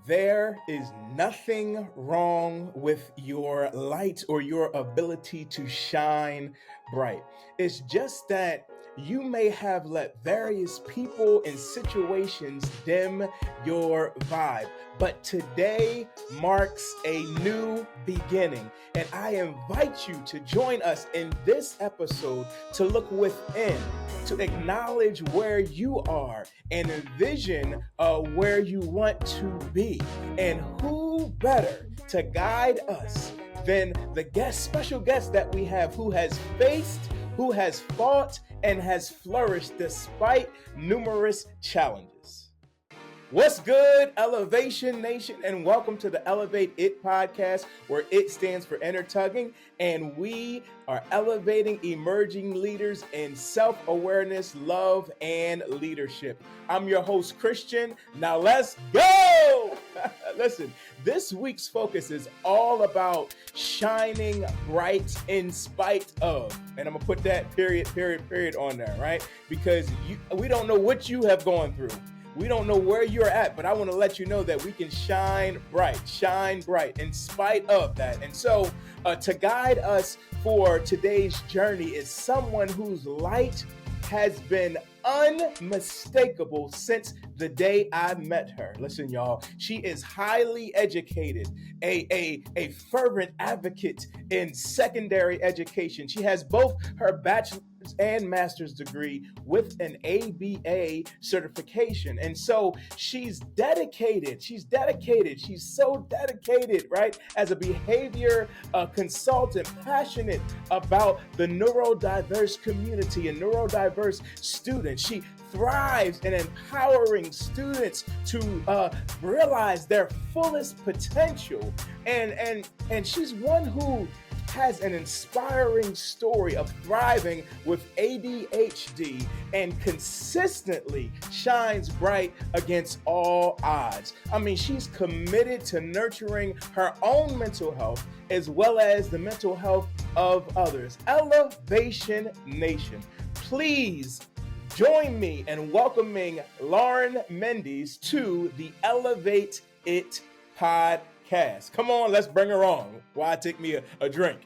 There is nothing wrong with your light or your ability to shine bright. It's just that you may have let various people and situations dim your vibe. But today marks a new beginning. And I invite you to join us in this episode to look within, to acknowledge where you are and envision where you want to be. And who better to guide us than the special guest that we have who has faced, who has fought, and has flourished despite numerous challenges. What's good, Elevation Nation, and welcome to the Elevate It podcast, where it stands for inner tugging, and we are elevating emerging leaders in self-awareness, love, and leadership. I'm your host, Christian. Now let's go! Listen, this week's focus is all about shining bright in spite of, and I'm gonna put that period on there, right? Because we don't know what you have gone through. We don't know where you're at, but I want to let you know that we can shine bright in spite of that. And so to guide us for today's journey is someone whose light has been unmistakable since the day I met her. Listen, y'all, she is highly educated, a fervent advocate in secondary education. She has both her bachelor's and master's degree with an ABA certification. And so she's dedicated. She's so dedicated, right? As a behavior consultant, passionate about the neurodiverse community and neurodiverse students. She thrives in empowering students to realize their fullest potential. And she's one who has an inspiring story of thriving with ADHD and consistently shines bright against all odds. I mean, she's committed to nurturing her own mental health as well as the mental health of others. Elevation Nation, please join me in welcoming Lauren Mendes to the Elevate It podcast. Come on, let's bring her on. Why take me a drink?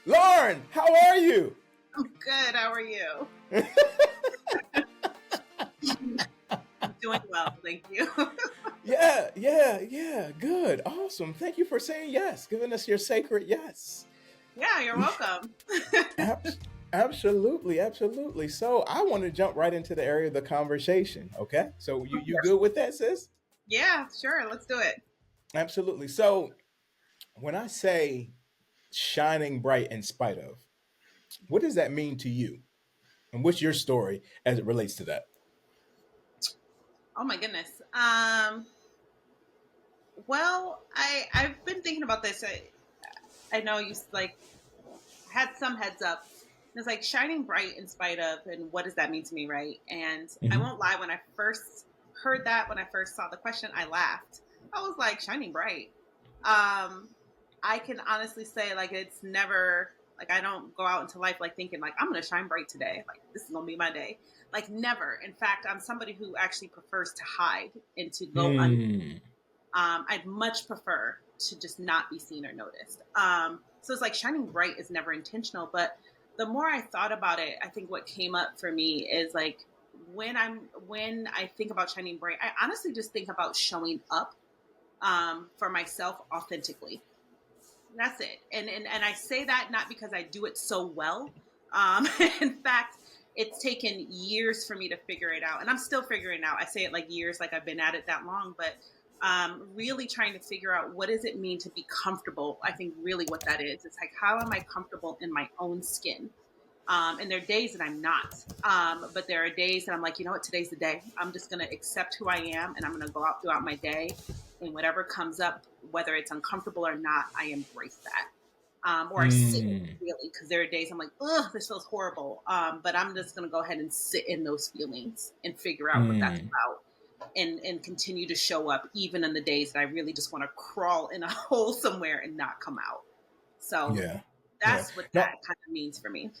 Lauren, how are you? I'm good. How are you? Doing well, thank you. Yeah. Good. Awesome. Thank you for saying yes, giving us your sacred yes. Yeah, you're welcome. Absolutely. So I want to jump right into the area of the conversation. Okay. So you good with that, sis? Yeah, sure. Let's do it. Absolutely. So when I say shining bright in spite of, what does that mean to you? And what's your story as it relates to that? Oh my goodness. Well, I've been thinking about this. I know you had some heads up. It's like shining bright in spite of, and what does that mean to me, right? And I won't lie, when I first heard that, when I first saw the question, I laughed. I was like, shining bright. I can honestly say, it's never, I don't go out into life thinking I'm going to shine bright today. This is going to be my day. Never. In fact, I'm somebody who actually prefers to hide and to go under. I'd much prefer to just not be seen or noticed. So it's shining bright is never intentional. But the more I thought about it, I think what came up for me is when I think about shining bright, I honestly just think about showing up for myself authentically. That's it. And I say that not because I do it so well. In fact, it's taken years for me to figure it out. And I'm still figuring it out. I say it years, I've been at it that long, but really trying to figure out what does it mean to be comfortable. I think really what that is. It's how am I comfortable in my own skin? And there are days that I'm not. But there are days that I'm you know what, today's the day. I'm just going to accept who I am, and I'm going to go out throughout my day, and whatever comes up, whether it's uncomfortable or not, I embrace that. Or I sit in it, really, because there are days I'm ugh, this feels horrible. But I'm just going to go ahead and sit in those feelings and figure out what that's about. And continue to show up even in the days that I really just want to crawl in a hole somewhere and not come out. So that's what that kind of means for me.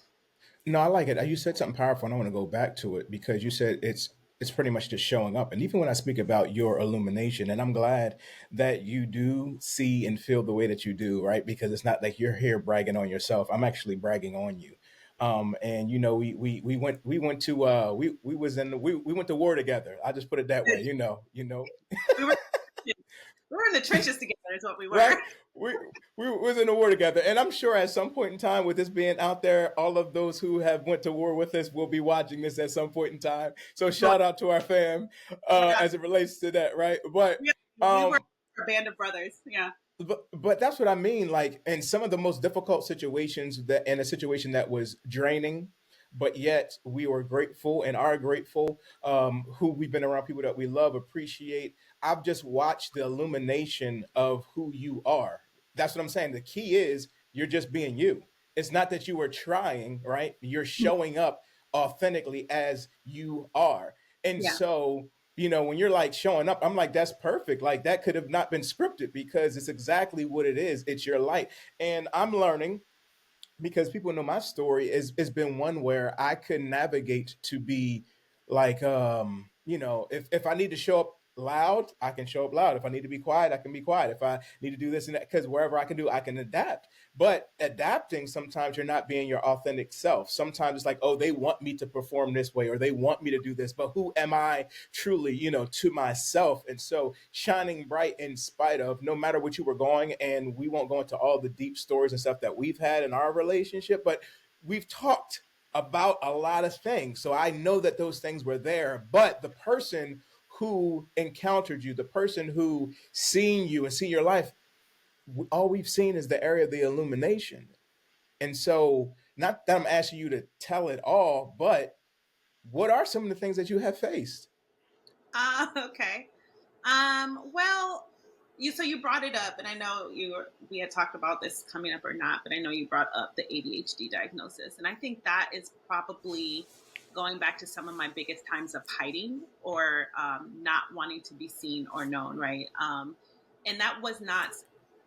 No, I like it. You said something powerful, and I want to go back to it because you said it's it's pretty much just showing up. And even when I speak about your illumination, and I'm glad that you do see and feel the way that you do, right? Because it's not like you're here bragging on yourself. I'm actually bragging on you. And you know, we went to war together. I just put it that way. We were we were in the trenches together. Is what we were. Right? We we was in the war together, and I'm sure at some point in time, with this being out there, all of those who have went to war with us will be watching this at some point in time. So Well, shout out to our fam oh my God, as it relates to that, right? But we were um, a band of brothers. Yeah. but that's what I mean. Like in some of the most difficult situations, that in a situation that was draining, but yet we were grateful and are grateful. Who we've been around, people that we love, appreciate. I've just watched the illumination of who you are. That's what I'm saying. The key is you're just being you. It's not that you were trying, right? You're showing up authentically as you are. And Yeah. so, when you're like showing up, I'm like, that's perfect. Like that could have not been scripted because it's exactly what it is. It's your light. And I'm learning because people know my story is it's been one where I could navigate to be like if I need to show up loud, I can show up loud. If I need to be quiet, I can be quiet. If I need to do this and that, because wherever I can do, I can adapt. But adapting, sometimes you're not being your authentic self. Sometimes it's like, oh, they want me to perform this way or they want me to do this, but who am I truly, to myself? And so shining bright in spite of no matter what you were going, and we won't go into all the deep stories and stuff that we've had in our relationship, but we've talked about a lot of things. So I know that those things were there, but the person who encountered you, the person who seen you and seen your life, all we've seen is the area of the illumination. And so, not that I'm asking you to tell it all, but what are some of the things that you have faced? Okay. Well, you brought it up, and I know we had talked about this coming up or not, but I know you brought up the ADHD diagnosis, and I think that is probably going back to some of my biggest times of hiding or not wanting to be seen or known, right? And that was not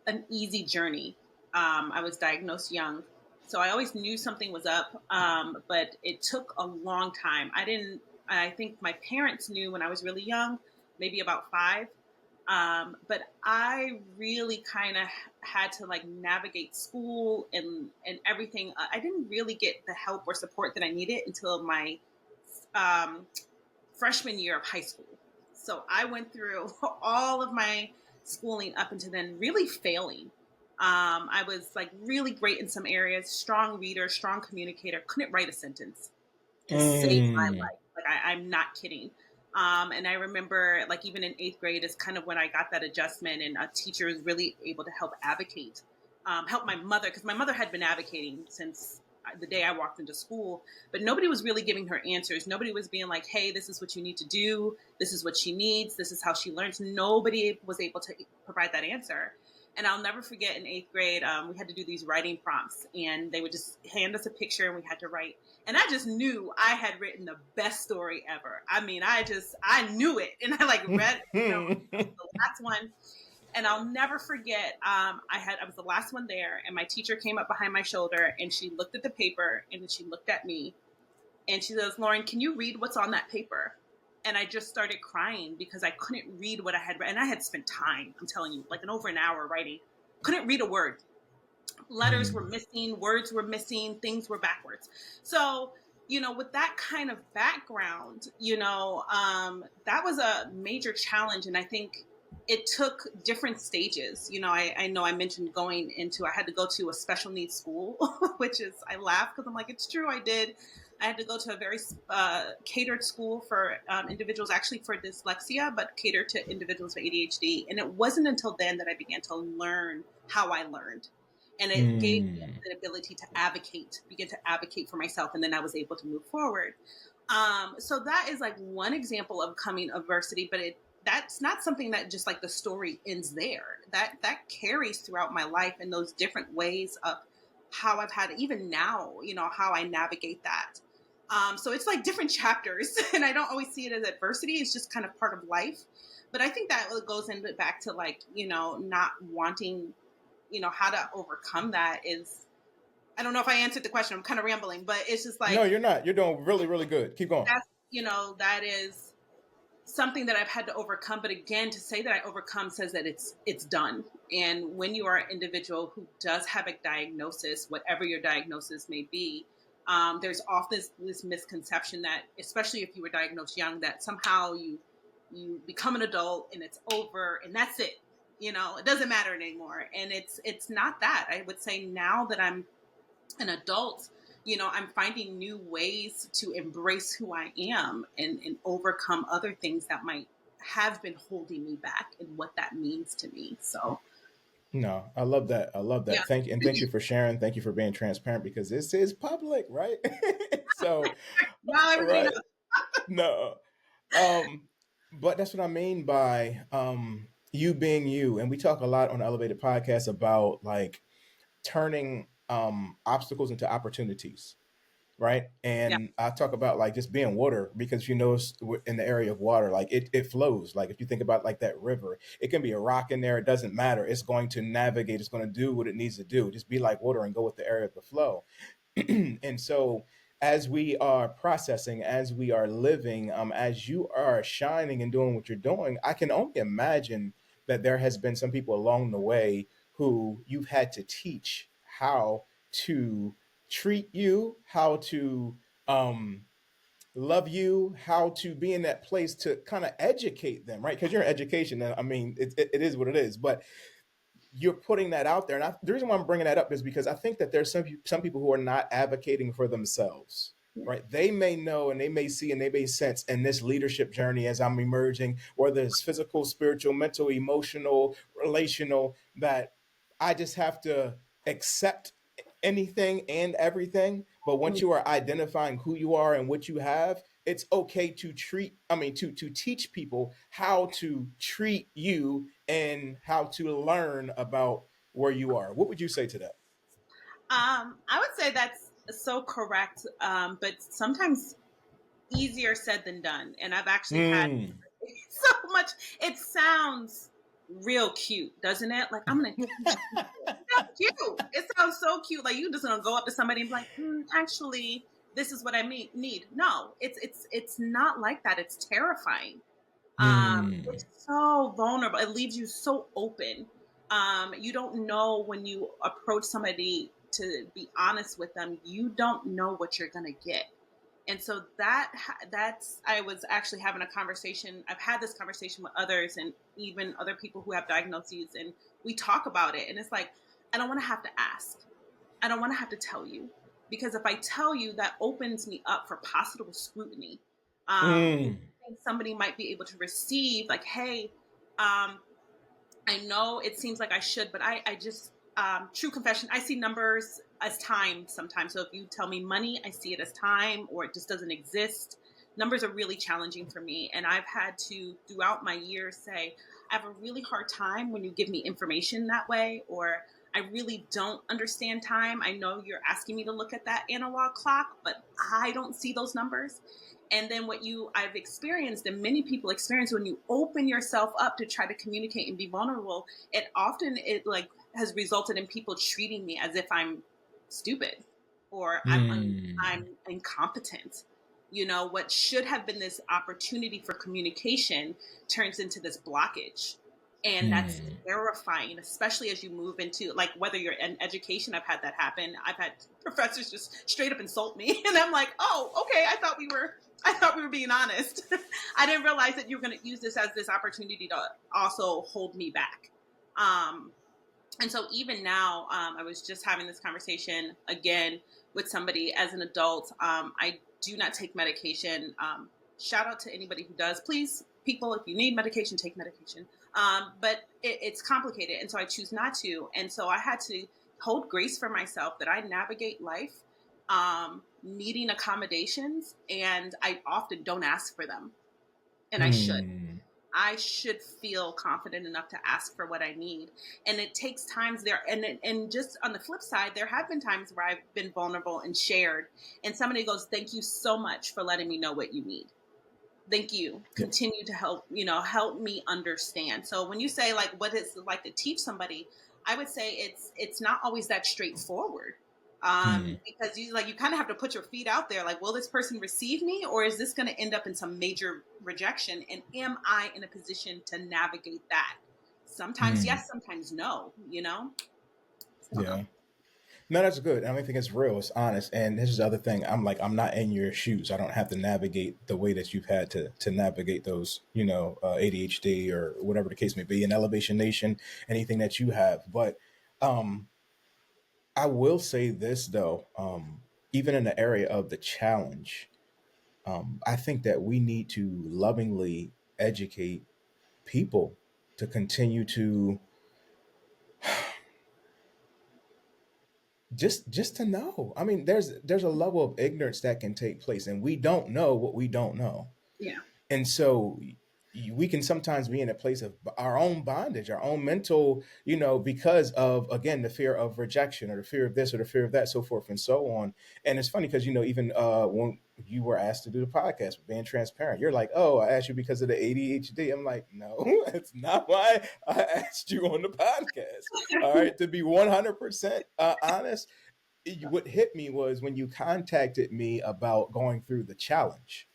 an easy journey. I was diagnosed young, so I always knew something was up, but it took a long time. I think my parents knew when I was really young, maybe about 5. But I really kind of had to like navigate school and everything. I didn't really get the help or support that I needed until my um, freshman year of high school. So I went through all of my schooling up until then, really failing. I was like really great in some areas, strong reader, strong communicator, couldn't write a sentence to save my Mm. life. Like I'm not kidding. And I remember like even in 8th grade is kind of when I got that adjustment and a teacher was really able to help advocate, help my mother, because my mother had been advocating since the day I walked into school, but nobody was really giving her answers. Nobody was being like, hey, this is what you need to do. This is what she needs. This is how she learns. Nobody was able to provide that answer. And I'll never forget in 8th grade, we had to do these writing prompts, and they would just hand us a picture and we had to write. And I just knew I had written the best story ever. I mean, I knew it. And I like read, the last one. And I'll never forget, I was the last one there, and my teacher came up behind my shoulder and she looked at the paper and then she looked at me and she says, Lauren, can you read what's on that paper? And I just started crying because I couldn't read what I had read. And I had spent time, I'm telling you, like over an hour writing. Couldn't read a word. Letters were missing, words were missing, things were backwards. So, with that kind of background, that was a major challenge. And I think it took different stages. I know I mentioned I had to go to a special needs school, which is, I laugh because I'm like, it's true, I did. I had to go to a very catered school for individuals, actually for dyslexia, but catered to individuals with ADHD. And it wasn't until then that I began to learn how I learned. And it gave me Mm. the ability to begin to advocate for myself. And then I was able to move forward. So that is like one example of coming adversity, but that's not something that just like the story ends there. That carries throughout my life in those different ways of how I've had, even now, how I navigate that. So it's like different chapters, and I don't always see it as adversity. It's just kind of part of life. But I think that goes into back to like, not wanting, how to overcome that is, I don't know if I answered the question. I'm kind of rambling, but it's just No, like, you're not. You're doing really, really good. Keep going. that's, that is something that I've had to overcome. But again, to say that I overcome says that it's done. And when you are an individual who does have a diagnosis, whatever your diagnosis may be, there's often this misconception that, especially if you were diagnosed young, that somehow you become an adult and it's over and that's it. It doesn't matter anymore. And it's not that. I would say now that I'm an adult, I'm finding new ways to embrace who I am and overcome other things that might have been holding me back and what that means to me. So, No, I love that. I love yeah, that. Thank you for sharing. Thank you for being transparent because this is public, right? So, now everybody knows. right. No. Um, but that's what I mean by you being you. And we talk a lot on the Elevated Podcast about like turning obstacles into opportunities, right? Yeah. And I talk about like just being water because in the area of water, like it flows. Like if you think about like that river, it can be a rock in there. It doesn't matter. It's going to navigate. It's going to do what it needs to do. Just be like water and go with the area of the flow. And so as we are processing, as we are living, as you are shining and doing what you're doing, I can only imagine that there has been some people along the way who you've had to teach how to treat you, how to um, love you, how to be in that place to kind of educate them, right? Because you're in education, and I mean, it is what it is, but you're putting that out there. And the reason why I'm bringing that up is because I think that there's some people who are not advocating for themselves, right? They may know and they may see and they may sense in this leadership journey as I'm emerging, whether it's physical, spiritual, mental, emotional, relational, that I just have to accept anything and everything. But once you are identifying who you are and what you have, it's okay to to teach people how to treat you and how to learn about where you are. What would you say to that? I would say that's so correct. But sometimes easier said than done. And I've actually had Mm. so much. It sounds real cute, doesn't it? Like, I'm gonna teach people. It sounds cute. It sounds so cute. Like you just gonna go up to somebody and be like, actually, this is what I need. No, it's not like that. It's terrifying. It's Mm. so vulnerable. It leaves you so open. You don't know when you approach somebody to be honest with them. You don't know what you're gonna get. And so that's I was actually having a conversation. I've had this conversation with others and even other people who have diagnoses, and we talk about it. And it's like, I don't want to have to ask. I don't want to have to tell you, because if I tell you, that opens me up for possible scrutiny. Mm. Somebody might be able to receive like, hey, um, I know it seems like I should, but I just, true confession, I see numbers as time sometimes. So if you tell me money, I see it as time, or it just doesn't exist. Numbers are really challenging for me. And I've had to, throughout my years, say, I have a really hard time when you give me information that way, or I really don't understand time. I know you're asking me to look at that analog clock, but I don't see those numbers. And then I've experienced, and many people experience, when you open yourself up to try to communicate and be vulnerable, it like has resulted in people treating me as if I'm stupid, or I'm Mm. incompetent. What should have been this opportunity for communication turns into this blockage. And that's Mm. terrifying, especially as you move into, like, whether you're in education. I've had that happen. I've had professors just straight up insult me, and I'm like, oh, okay, I thought we were being honest. I didn't realize that you were going to use this as this opportunity to also hold me back. Um, and so even now, I was just having this conversation again with somebody as an adult. I do not take medication. Shout out to anybody who does. Please, people, if you need medication, take medication. But it's complicated, and so I choose not to. And so I had to hold grace for myself that I navigate life needing accommodations, and I often don't ask for them, and I should. Mm. I should feel confident enough to ask for what I need. And it takes times there. And just on the flip side, there have been times where I've been vulnerable and shared, and somebody goes, thank you so much for letting me know what you need. Thank you. Yeah. Continue to help me understand. So when you say, like, what it's like to teach somebody, I would say it's not always that straightforward. Mm, Because you kind of have to put your feet out there. Like, will this person receive me, or is this going to end up in some major rejection? And am I in a position to navigate that? Sometimes mm, yes, sometimes no. So yeah. No, that's good. I think it's real. It's honest. And this is the other thing. I'm not in your shoes. I don't have to navigate the way that you've had to navigate those, ADHD or whatever the case may be, in Elevation Nation, anything that you have. But um, I will say this though, even in the area of the challenge, I think that we need to lovingly educate people to continue to just to know. I mean, there's a level of ignorance that can take place, and we don't know what we don't know. yeah, And so we can sometimes be in a place of our own bondage, our own mental, because of, again, the fear of rejection or the fear of this or the fear of that, so forth and so on. And it's funny because, even when you were asked to do the podcast, being transparent, you're like, oh, I asked you because of the ADHD. I'm like, no, it's not why I asked you on the podcast. All right. To be 100% honest, what hit me was when you contacted me about going through the challenge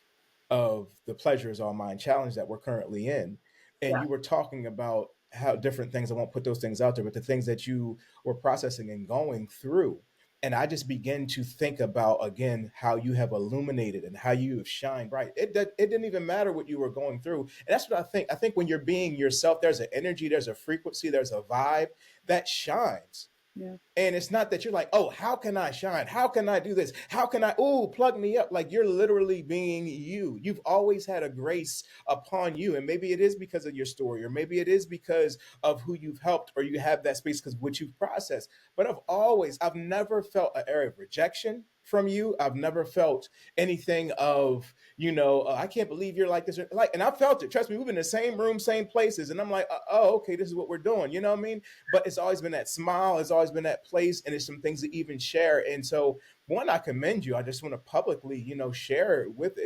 of the Pleasure is All Mine challenge that we're currently in. And yeah, you were talking about how different things, I won't put those things out there, but the things that you were processing and going through. And I just began to think about, again, how you have illuminated and how you have shined bright. It didn't even matter what you were going through. And that's what I think. I think when you're being yourself, there's an energy, there's a frequency, there's a vibe that shines. yeah, And it's not that you're like, oh, how can I shine? How can I do this? How can I, plug me up? Like, you're literally being you. You've always had a grace upon you. And maybe it is because of your story, or maybe it is because of who you've helped, or you have that space because what you've processed. But I've never felt an area of rejection from you. I've never felt anything of, I can't believe you're like this. Like, and I felt it. Trust me, we've been in the same room, same places. And I'm like, oh, okay, this is what we're doing. You know what I mean? But it's always been that smile, it's always been that place, and it's some things to even share. And so, one, I commend you. I just want to publicly, share it with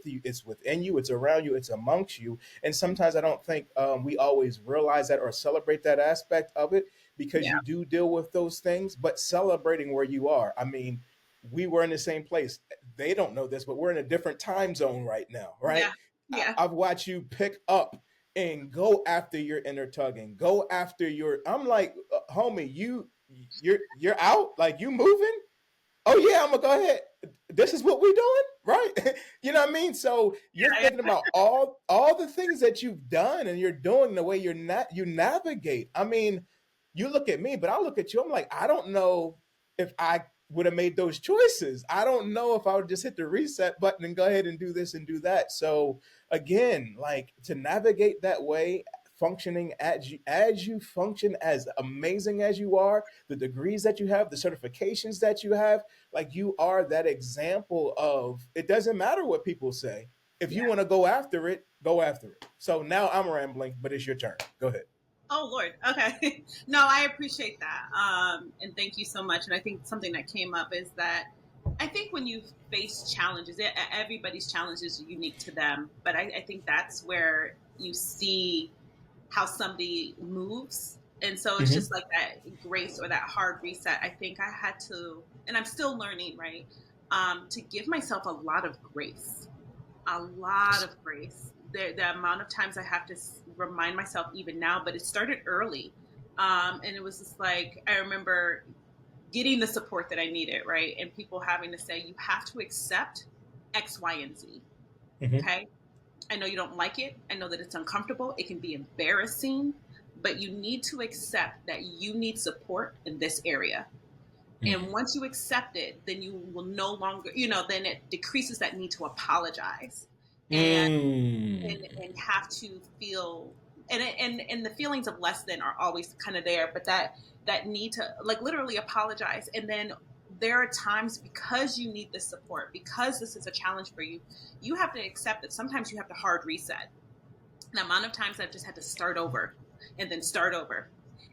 you. It's within you. It's around you. It's amongst you. And sometimes I don't think we always realize that or celebrate that aspect of it, because yeah, you do deal with those things. But celebrating where you are. I mean, we were in the same place. They don't know this, but we're in a different time zone right now, right? yeah, yeah. I've watched you pick up and go after your inner tugging, go after your. I'm like, homie, you're out, like, you moving. Oh yeah, I'm gonna go ahead. This is what we're doing, right? You know what I mean? So you're Yeah, thinking about all the things that you've done, and you're doing the way you navigate. I mean, you look at me, but I look at you. I'm like, I don't know if I would have made those choices. I don't know if I would just hit the reset button and go ahead and do this and do that. So again, like, to navigate that way, functioning as you function, as amazing as you are, the degrees that you have, the certifications that you have, like, you are that example of, it doesn't matter what people say. If you yeah. want to go after it, go after it. So now I'm rambling, but it's your turn. Go ahead. Oh Lord. Okay. No, I appreciate that. And thank you so much. And I think something that came up is that I think when you face challenges, everybody's challenge is unique to them. But I think that's where you see how somebody moves. And so it's just Mm-hmm. like that grace or that hard reset. I think I had to, and I'm still learning, right? To give myself a lot of grace, a lot of grace. The amount of times I have to remind myself even now, but it started early. And it was just like, I remember getting the support that I needed, right? And people having to say, you have to accept X, Y, and Z. Mm-hmm. Okay. I know you don't like it. I know that it's uncomfortable. It can be embarrassing, but you need to accept that you need support in this area. And once you accept it, then you will no longer, then it decreases that need to apologize and Mm. and have to feel and the feelings of less than are always kind of there, but that need to, like, literally apologize. And then there are times, because you need this support, because this is a challenge for you, you have to accept that sometimes you have to hard reset. The amount of times I've just had to start over and then start over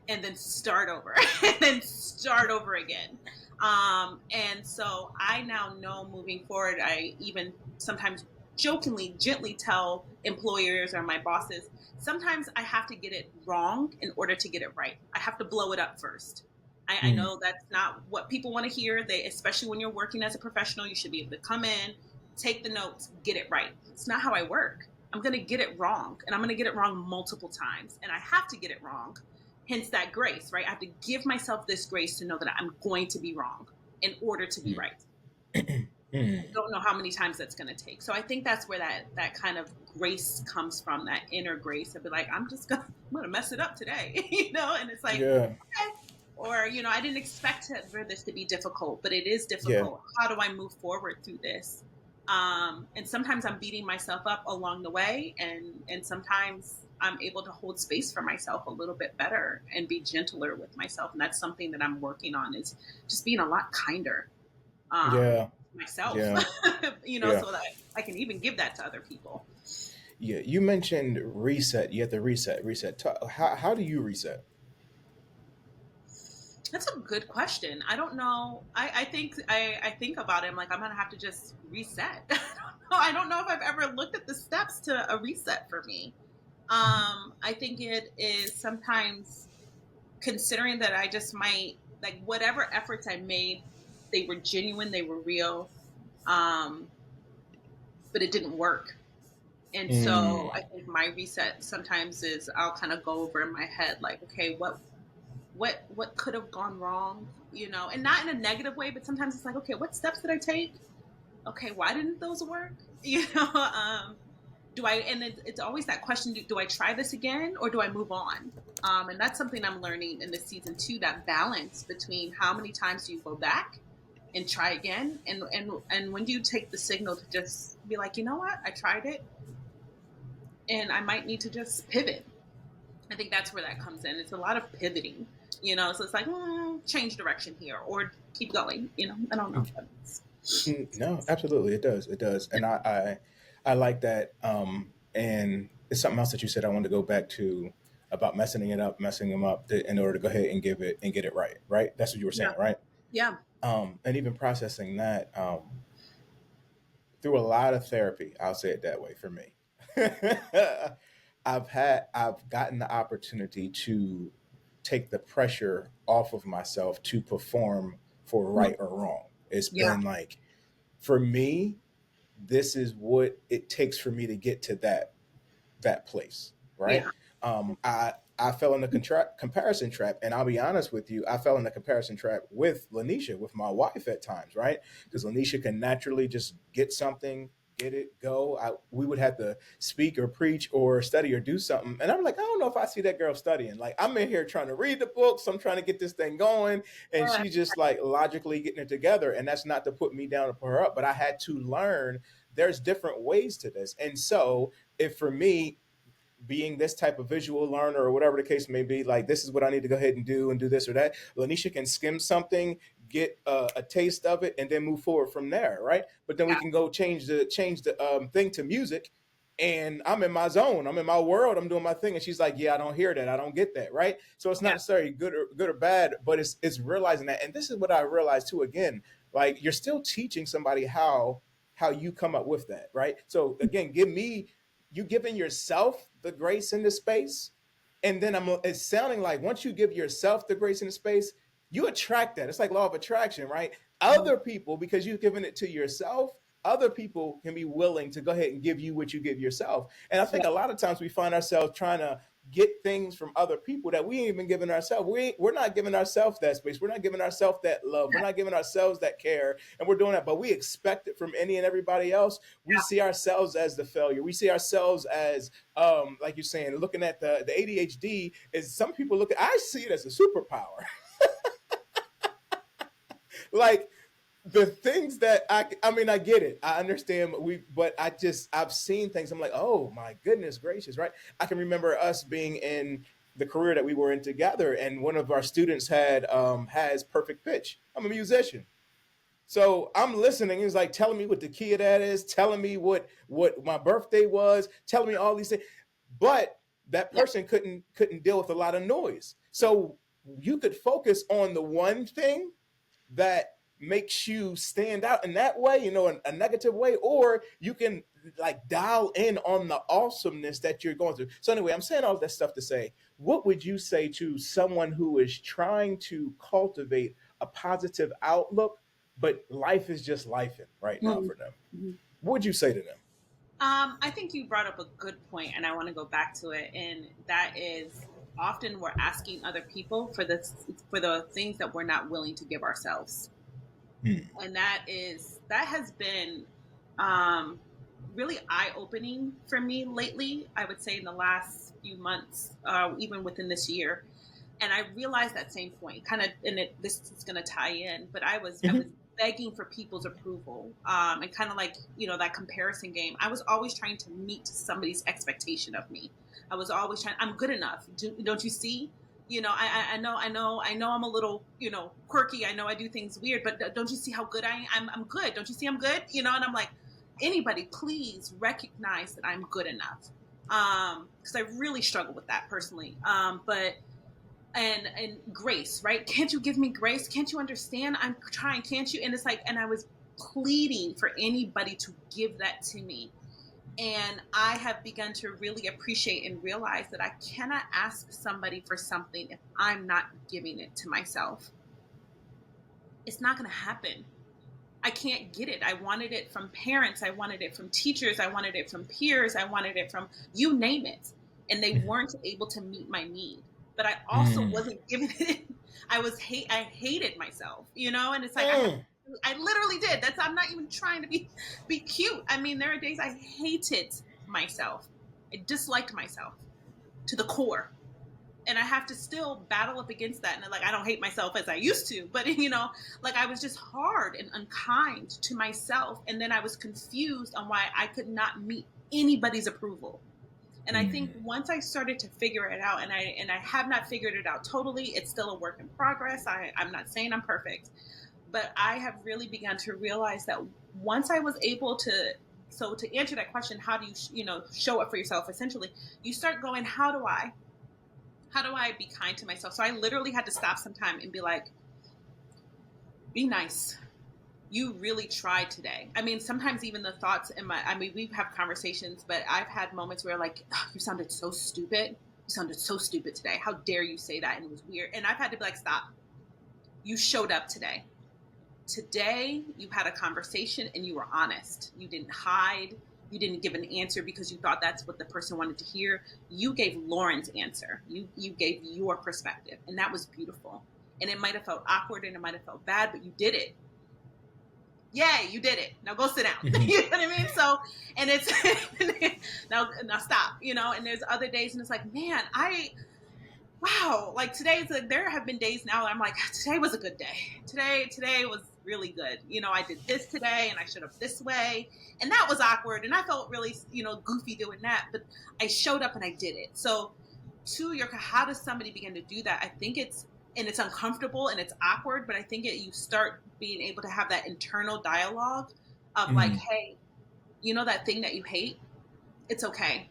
and then start over and then start over again. And so I now know moving forward, I even sometimes jokingly, gently tell employers or my bosses, sometimes I have to get it wrong in order to get it right. I have to blow it up first. I Mm, know that's not what people want to hear. They, especially when you're working as a professional, you should be able to come in, take the notes, get it right. It's not how I work. I'm going to get it wrong, and I'm going to get it wrong multiple times, and I have to get it wrong. Hence that grace, right? I have to give myself this grace to know that I'm going to be wrong in order to be mm, right. I mm. don't know how many times that's going to take. So I think that's where that kind of grace comes from, that inner grace. I'd be like, I'm gonna mess it up today, and it's like, Yeah, okay. Or, I didn't expect for this to be difficult, but it is yeah, difficult. How do I move forward through this? And sometimes I'm beating myself up along the way, and sometimes I'm able to hold space for myself a little bit better and be gentler with myself. And that's something that I'm working on, is just being a lot kinder, yeah, myself, yeah, yeah, so that I can even give that to other people. yeah. You mentioned reset. You have to reset. How do you reset? That's a good question. I don't know. I think about it. I'm like, I'm gonna have to just reset. I don't know if I've ever looked at the steps to a reset for me. I think it is sometimes considering that I just might, like, whatever efforts I made, they were genuine, they were real, um, but it didn't work. And so Mm, I think my reset sometimes is I'll kind of go over in my head, like, okay, what could have gone wrong, and not in a negative way, but sometimes it's like, okay, what steps did I take? Okay, why didn't those work? Do I, and it's always that question, do I try this again, or do I move on? And that's something I'm learning in this season too, that balance between how many times do you go back and try again, and when do you take the signal to just be like, you know what, I tried it, and I might need to just pivot. I think that's where that comes in. It's a lot of pivoting, so it's like, change direction here or keep going, I don't know if that makes. no, absolutely, it does. It does, and I like that. And it's something else that you said. I wanted to go back to about messing them up in order to go ahead and give it and get it right. Right. That's what you were Yeah. saying, right? Yeah. And even processing that through a lot of therapy. I'll say it that way for me. I've gotten the opportunity to take the pressure off of myself to perform for Mhm. right or wrong. It's Yeah. been like, for me, this is what it takes for me to get to that place, right? Yeah. I fell in the comparison trap, and I'll be honest with you, I fell in the comparison trap with Lanisha, with my wife at times, right? Because Lanisha can naturally just get something, get it, go. We would have to speak or preach or study or do something, and I'm like, I don't know if I see that girl studying. Like, I'm in here trying to read the books, I'm trying to get this thing going, and Yeah. she's just like logically getting it together. And that's not to put me down or put her up, but I had to learn there's different ways to this, and so if for me, being this type of visual learner or whatever the case may be, like this is what I need to go ahead and do this or that. Lanisha can skim something, get a taste of it, and then move forward from there, right? But then we Yeah. can go change the thing to music, and I'm in my zone, I'm in my world, I'm doing my thing, and she's like, "Yeah, I don't hear that, I don't get that," right? So it's not Yeah. necessarily good or bad, but it's realizing that, and this is what I realized too. Again, like you're still teaching somebody how you come up with that, right? So again, you giving yourself the grace in the space, and then it's sounding like once you give yourself the grace in the space, you attract that. It's like law of attraction, right? Mhm. Other people, because you've given it to yourself, other people can be willing to go ahead and give you what you give yourself. And I Yeah. think a lot of times we find ourselves trying to get things from other people that we ain't even giving ourselves. We're not giving ourselves that space. We're not giving ourselves that love. We're not giving ourselves that care. And we're doing that, but we expect it from any and everybody else. We see ourselves as the failure. We see ourselves as, like you're saying, looking at the ADHD is some people look at, I see it as a superpower. Like the things that I mean, I get it, I understand, but I've seen things, I'm like, oh my goodness gracious, right? I can remember us being in the career that we were in together, and one of our students has perfect pitch. I'm a musician, so I'm listening. He's like telling me what the key of that is, telling me what my birthday was, telling me all these things. But that Yeah. person couldn't deal with a lot of noise. So you could focus on the one thing that makes you stand out in that way, a negative way, or you can like dial in on the awesomeness that you're going through. So anyway, I'm saying all that stuff to say, what would you say to someone who is trying to cultivate a positive outlook, but life is just lifing right now Mhm. for them? Mhm. What would you say to them? I think you brought up a good point, and I want to go back to it. And that is, often we're asking other people for the things that we're not willing to give ourselves. Hmm. And that has been um, really eye opening for me lately. I would say in the last few months, even within this year. And I realized that same point, kind of, and this is going to tie in. But I was Hmm. begging for people's approval, and kind of like that comparison game. I was always trying to meet somebody's expectation of me. I was always trying. I'm good enough. Don't you see? I know I'm a little, quirky. I know I do things weird, but don't you see how good I am? I'm good. Don't you see I'm good? And I'm like, anybody, please recognize that I'm good enough. Because I really struggle with that personally. But and grace, right? Can't you give me grace? Can't you understand? I'm trying, can't you? And it's like, and I was pleading for anybody to give that to me. And I have begun to really appreciate and realize that I cannot ask somebody for something if I'm not giving it to myself. It's not going to happen. I can't get it. I wanted it from parents. I wanted it from teachers. I wanted it from peers. I wanted it from you name it. And they weren't able to meet my need. But I also Mm. wasn't giving it. I hated myself, and it's like Mm. I literally did. I'm not even trying to be cute. I mean, there are days I hated myself. I disliked myself to the core, and I have to still battle up against that. And like, I don't hate myself as I used to, but like I was just hard and unkind to myself. And then I was confused on why I could not meet anybody's approval. And I think Mm. once I started to figure it out, and I have not figured it out totally, it's still a work in progress. I'm not saying I'm perfect, but I have really begun to realize that once I was able to, so to answer that question, how do you, show up for yourself? Essentially, you start going, how do I be kind to myself? So I literally had to stop sometime and be like, be nice. You really tried today. I mean, sometimes even the thoughts I mean, we have conversations, but I've had moments where like, oh, you sounded so stupid. You sounded so stupid today. How dare you say that? And it was weird. And I've had to be like, stop. You showed up today. Today, you had a conversation and you were honest. You didn't hide. You didn't give an answer because you thought that's what the person wanted to hear. You gave Lauren's answer. You gave your perspective, and that was beautiful. And it might have felt awkward and it might have felt bad, but you did it. Yay, you did it. Now go sit down. Mhm. You know what I mean? So, and it's now stop. And there's other days, and it's like, man, wow, like today's like, there have been days now that I'm like, today was a good day. Today was really good. I did this today and I showed up this way, and that was awkward and I felt really, goofy doing that, but I showed up and I did it. So to your, how does somebody begin to do that? I think it's uncomfortable and it's awkward, but I think you start being able to have that internal dialogue of like, Mhm. hey, that thing that you hate, it's okay.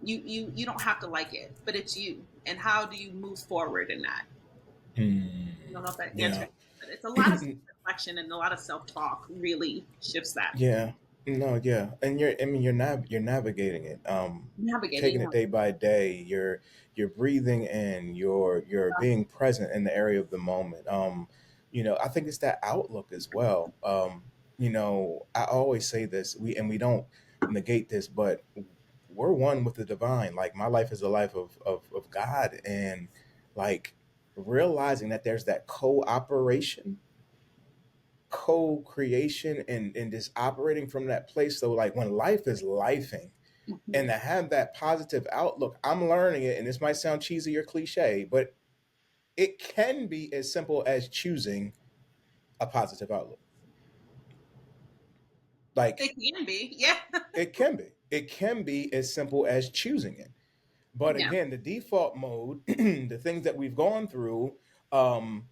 You don't have to like it, but it's you. And how do you move forward in that? Mm. I don't know if that Yeah. answers, but it's a lot of reflection and a lot of self talk really shifts that. Yeah. No, yeah. And you're navigating it. Navigating. Taking it day by day. You're breathing in, you're being present in the area of the moment. I think it's that outlook as well. I always say this, we don't negate this, but we're one with the divine. Like my life is a life of God, and like realizing that there's that cooperation, co-creation, and just operating from that place. So like when life is lifing, and Mhm. to have that positive outlook, I'm learning it, and this might sound cheesy or cliche, but it can be as simple as choosing a positive outlook. Like It can be, yeah. it can be as simple as choosing it. But Yeah. again, the default mode, the things that we've gone through, um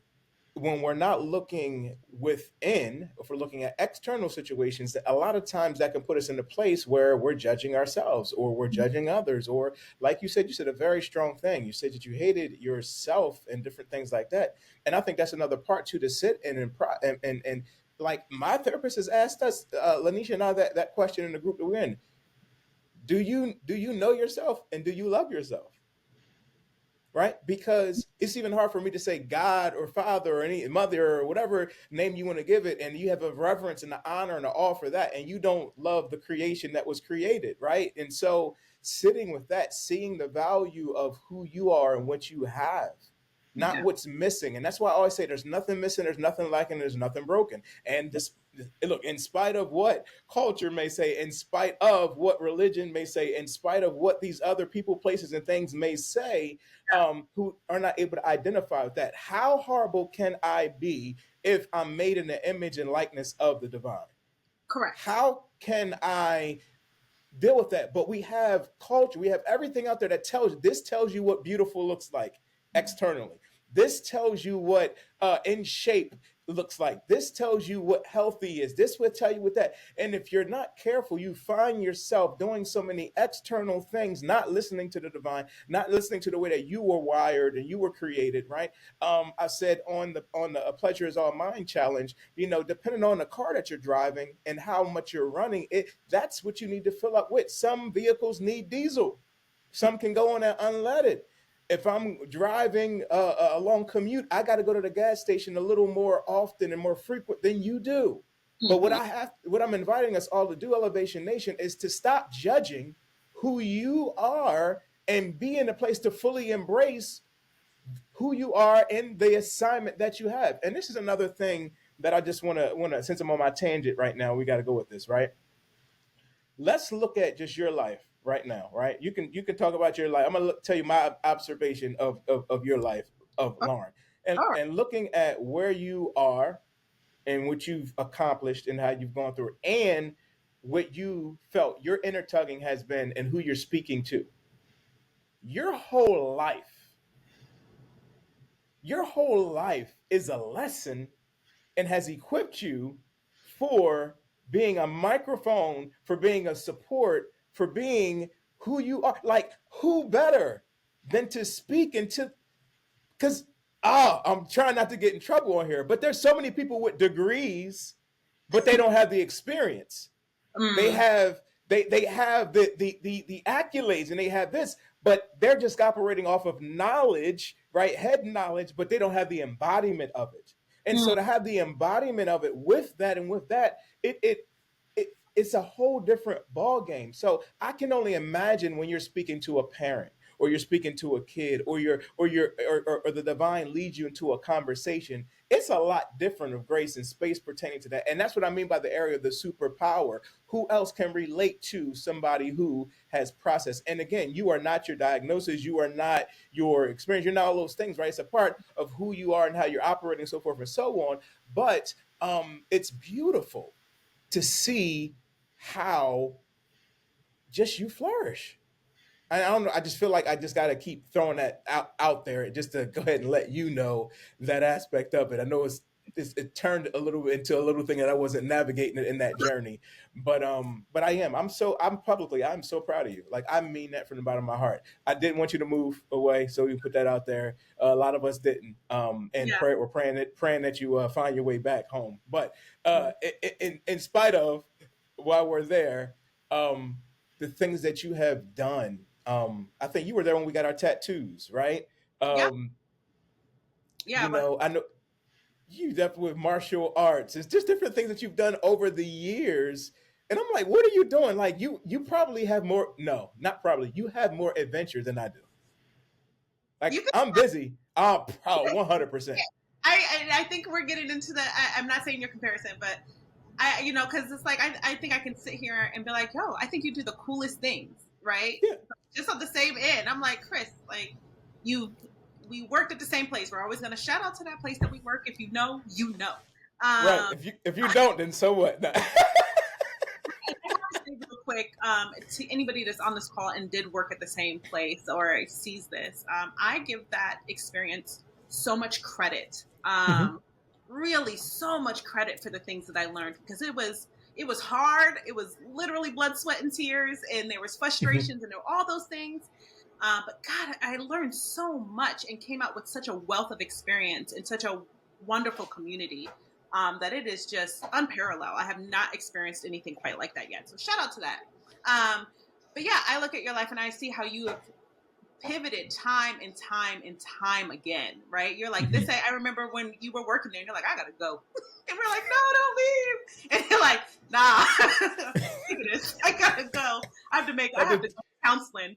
when we're not looking within, if we're looking at external situations, that a lot of times that can put us in a place where we're judging ourselves or we're judging others. Or like you said a very strong thing. You said that you hated yourself and different things like that. And I think that's another part too, to sit in and like my therapist has asked us, Lanisha and I, that question in the group that we're in. Do you know yourself and do you love yourself? Right? Because it's even hard for me to say God or Father or any mother or whatever name you want to give it, and you have a reverence and the honor and the awe for that, and you don't love the creation that was created, right? And so sitting with that, seeing the value of who you are and what you have, not Yeah. what's missing. And that's why I always say there's nothing missing, there's nothing lacking, there's nothing broken. And this, look, in spite of what culture may say, in spite of what religion may say, in spite of what these other people, places, and things may say, who are not able to identify with that. How horrible can I be if I'm made in the image and likeness of the divine? Correct. How can I deal with that? But we have culture, we have everything out there that tells you what beautiful looks like externally. This tells you what in shape looks like. This tells you what healthy is. This will tell you what that. And if you're not careful, you find yourself doing so many external things, not listening to the divine, not listening to the way that you were wired and you were created, right? I said on the A Pleasure Is All Mine challenge, depending on the car that you're driving and how much you're running, that's what you need to fill up with. Some vehicles need diesel, some can go on an unleaded. If I'm driving a long commute, I got to go to the gas station a little more often and more frequent than you do. But Hmm. what I'm inviting us all to do, Elevation Nation, is to stop judging who you are and be in a place to fully embrace who you are and the assignment that you have. And this is another thing that I just want to since I'm on my tangent right now, we got to go with this, right? Let's look at just your life right now, right? You can talk about your life. I'm gonna tell you my observation of your life, of Lauren, and All right. and looking at where you are and what you've accomplished and how you've gone through, and what you felt your inner tugging has been and who you're speaking to. Your whole life, your whole life is a lesson and has equipped you for being a microphone, for being a support, for being who you are. Like, who better than to speak into, because I'm trying not to get in trouble on here, but there's so many people with degrees, but they don't have the experience. They Mm, have they have the accolades and they have this, but they're just operating off of knowledge, right? Head knowledge, but they don't have the embodiment of it. And mm, so to have the embodiment of it with that and with that, it's a whole different ball game. So I can only imagine when you're speaking to a parent or you're speaking to a kid or the divine leads you into a conversation. It's a lot different of grace and space pertaining to that. And that's what I mean by the area of the superpower. Who else can relate to somebody who has processed? And again, you are not your diagnosis, you are not your experience, you're not all those things, right? It's a part of who you are and how you're operating, so forth and so on. But it's beautiful to see how just you flourish. I don't know. I just feel like I just got to keep throwing that out there just to go ahead and let you know that aspect of it. I know it turned a little bit into a little thing that I wasn't navigating it in that journey, but I'm so proud of you. Like, I mean that from the bottom of my heart. I didn't want you to move away, so we put that out there. A lot of us didn't, and yeah. we're praying that you find your way back home. But in spite of, while we're there, um, the things that you have done. I think you were there when we got our tattoos, right? Yeah. Um, Yeah. But I know you definitely with martial arts. It's just different things that you've done over the years. And I'm like, what are you doing? Like, you probably have more, no, not probably, you have more adventure than I do. you Like, can. I'm busy. Oh, 100%. I think we're getting into the. I'm not saying your comparison, but because it's like I think I can sit here and be like, yo, I think you do the coolest things, right? Yeah, Just on the same end. I'm like, Chris, like you, we worked at the same place. We're always gonna shout out to that place that we work. If you know, you know. right. Um, If you don't, then so what? Nah. I want to say real quick to anybody that's on this call and did work at the same place or sees this, I give that experience so much credit. Really so much credit for the things that I learned, because it was hard. It was literally blood, sweat, and tears, and there was frustrations, and there were all those things. But God, I learned so much and came out with such a wealth of experience and such a wonderful community, that it is just unparalleled. I have not experienced anything quite like that yet. So shout out to that. But yeah, I look at your life and I see how you have pivoted time and time and time again, right? You're like, this, I remember when you were working there and you're like, I gotta go. And we're like, no, don't leave. And you're like, nah, look at this. I gotta go. I have to go counseling.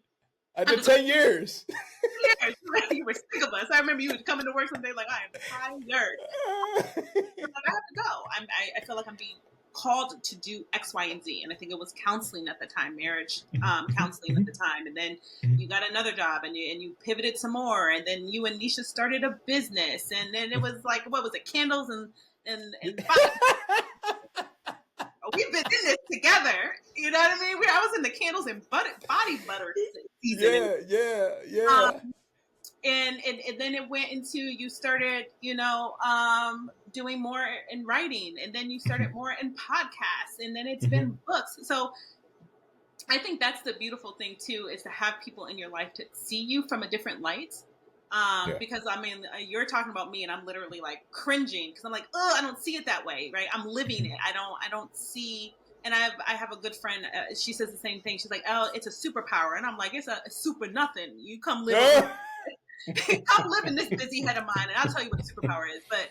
After 10 years. Years. You were sick of us. I remember you would come into work someday like, I am tired. You're like, I have to go. I feel like I'm being called to do X, Y, and Z. And I think it was counseling at the time, marriage counseling at the time. And then you got another job and you pivoted some more. And then you and Nisha started a business. And then it was like, what was it? Candles and we've been in this together. You know what I mean? I was in the candles and body butter season. Yeah. And then it went into, you started, doing more in writing, and then you started more in podcasts, and then it's been books. So I think that's the beautiful thing too, is to have people in your life to see you from a different light. Because I mean, you're talking about me and I'm literally like cringing because I'm like, oh, I don't see it that way. Right. I'm living it. I don't see. And I have a good friend. She says the same thing. She's like, oh, it's a superpower. And I'm like, it's a super nothing. You come live. Come live in this busy head of mine, and I'll tell you what the superpower is. But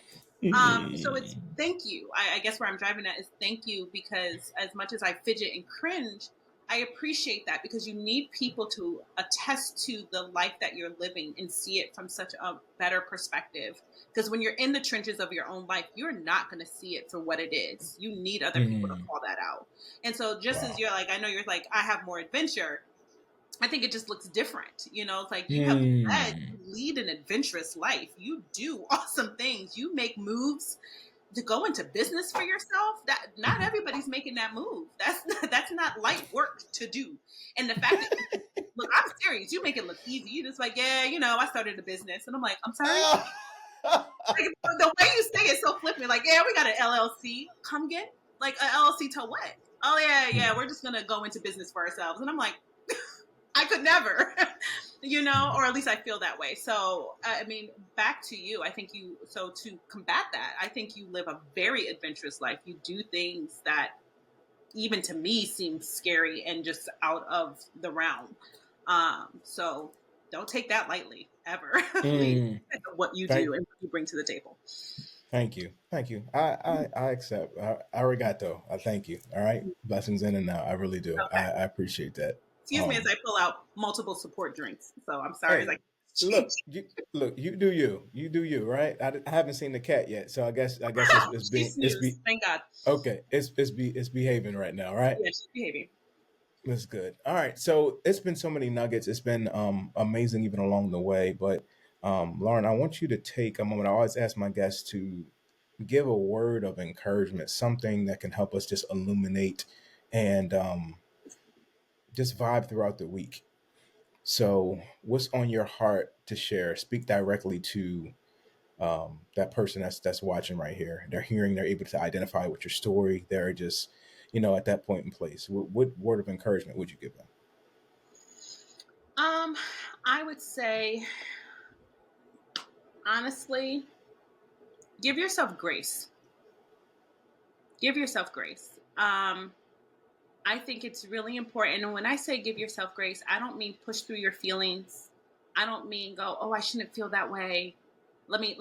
so it's thank you. I guess where I'm driving at is thank you, because as much as I fidget and cringe, I appreciate that, because you need people to attest to the life that you're living and see it from such a better perspective. Because when you're in the trenches of your own life, you're not going to see it for what it is. You need other people to call that out. And so just as you're like, I know you're like, I have more adventure. I think it just looks different. It's like you lead an adventurous life. You do awesome things. You make moves to go into business for yourself. That not everybody's making that move. That's not light work to do. And the fact that look, I'm serious. You make it look easy. You just like, yeah, I started a business, and I'm like, I'm sorry. Like, the way you say it so flippant, like, yeah, we got an LLC. Come get like an LLC to what? Oh yeah, we're just gonna go into business for ourselves. And I'm like, I could never, or at least I feel that way. So, I mean, back to you. I think so to combat that, I think you live a very adventurous life. You do things that even to me seem scary and just out of the realm. So don't take that lightly ever. What you do and what you bring to the table. Thank you. I accept. Arigato. I thank you. All right. Blessings in and out. I really do. Okay. I appreciate that. Excuse me as I pull out multiple support drinks. So I'm sorry. Hey, look, you do you, right? I haven't seen the cat yet, so I guess it's thank God. Okay, it's behaving right now, right? Yeah, she's behaving. That's good. All right, so it's been so many nuggets. It's been amazing even along the way. But Lauren, I want you to take a moment. I always ask my guests to give a word of encouragement, something that can help us just illuminate and just vibe throughout the week. So what's on your heart to share? Speak directly to that person that's watching right here. They're hearing, they're able to identify with your story. They're just, at that point in place. What word of encouragement would you give them? I would say, honestly, give yourself grace. Give yourself grace. I think it's really important. And when I say give yourself grace, I don't mean push through your feelings. I don't mean go, oh, I shouldn't feel that way. Let me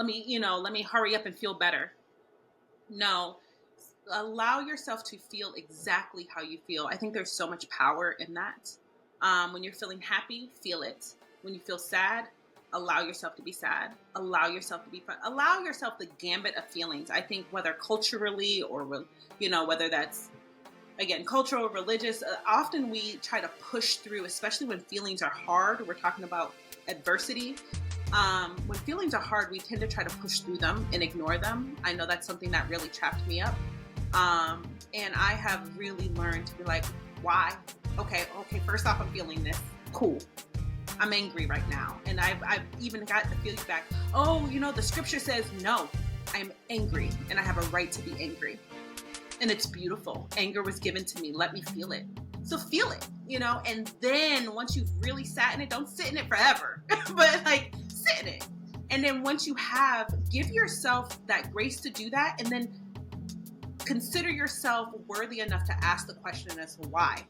hurry up and feel better. No, allow yourself to feel exactly how you feel. I think there's so much power in that. When you're feeling happy, feel it. When you feel sad, allow yourself to be sad. Allow yourself to be fun. Allow yourself the gambit of feelings. I think whether culturally or, whether that's, again, cultural, religious, often we try to push through, especially when feelings are hard. We're talking about adversity. When feelings are hard, we tend to try to push through them and ignore them. I know that's something that really trapped me up. And I have really learned to be like, why? Okay, first off, I'm feeling this. Cool. I'm angry right now. And I've even got the feedback, oh, the scripture says no, I'm angry and I have a right to be angry. And it's beautiful. Anger was given to me. Let me feel it. So feel it, and then once you've really sat in it, don't sit in it forever, but like sit in it. And then once you give yourself that grace to do that, and then consider yourself worthy enough to ask the question as to why.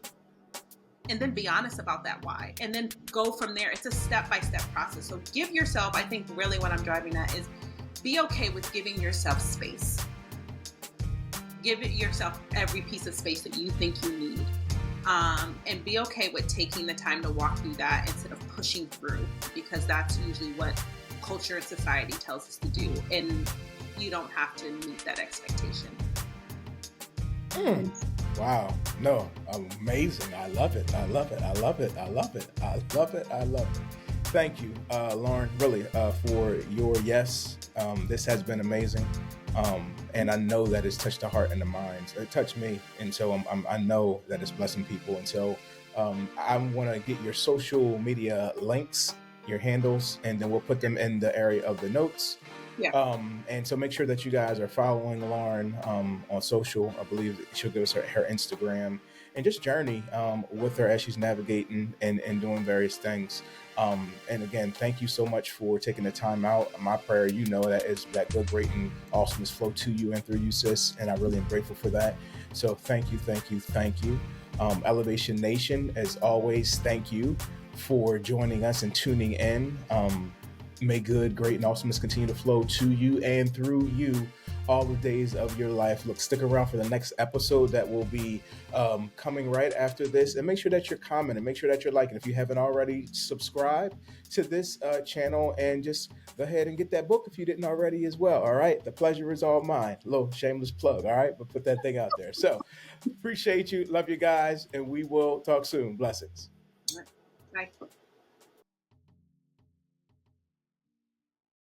And then be honest about that why. And then go from there. It's a step-by-step process. So give yourself, I think really what I'm driving at is be okay with giving yourself space. Give yourself every piece of space that you think you need. And be okay with taking the time to walk through that instead of pushing through, because that's usually what culture and society tells us to do. And you don't have to meet that expectation. Wow. No, amazing. I love it. I love it. I love it. I love it. I love it. I love it. Thank you, Lauren, really, for your yes. This has been amazing. And I know that it's touched the heart and the minds. It touched me. And so I know that it's blessing people. And so I want to get your social media links, your handles, and then we'll put them in the area of the notes. Yeah. And so make sure that you guys are following Lauren on social. I believe she'll give us her Instagram, and just journey with her as she's navigating and doing various things. And again, thank you so much for taking the time out. My prayer, that is that good, great, and awesomeness flow to you and through you, sis. And I really am grateful for that. So thank you, thank you, thank you. Elevation Nation, as always, thank you for joining us and tuning in. May good, great, and awesomeness continue to flow to you and through you all the days of your life. Look, stick around for the next episode that will be coming right after this. And make sure that you're commenting. Make sure that you're liking. If you haven't already, subscribe to this channel and just go ahead and get that book if you didn't already as well. All right. The pleasure is all mine. Little shameless plug. All right. But put that thing out there. So appreciate you. Love you guys. And we will talk soon. Blessings. Bye.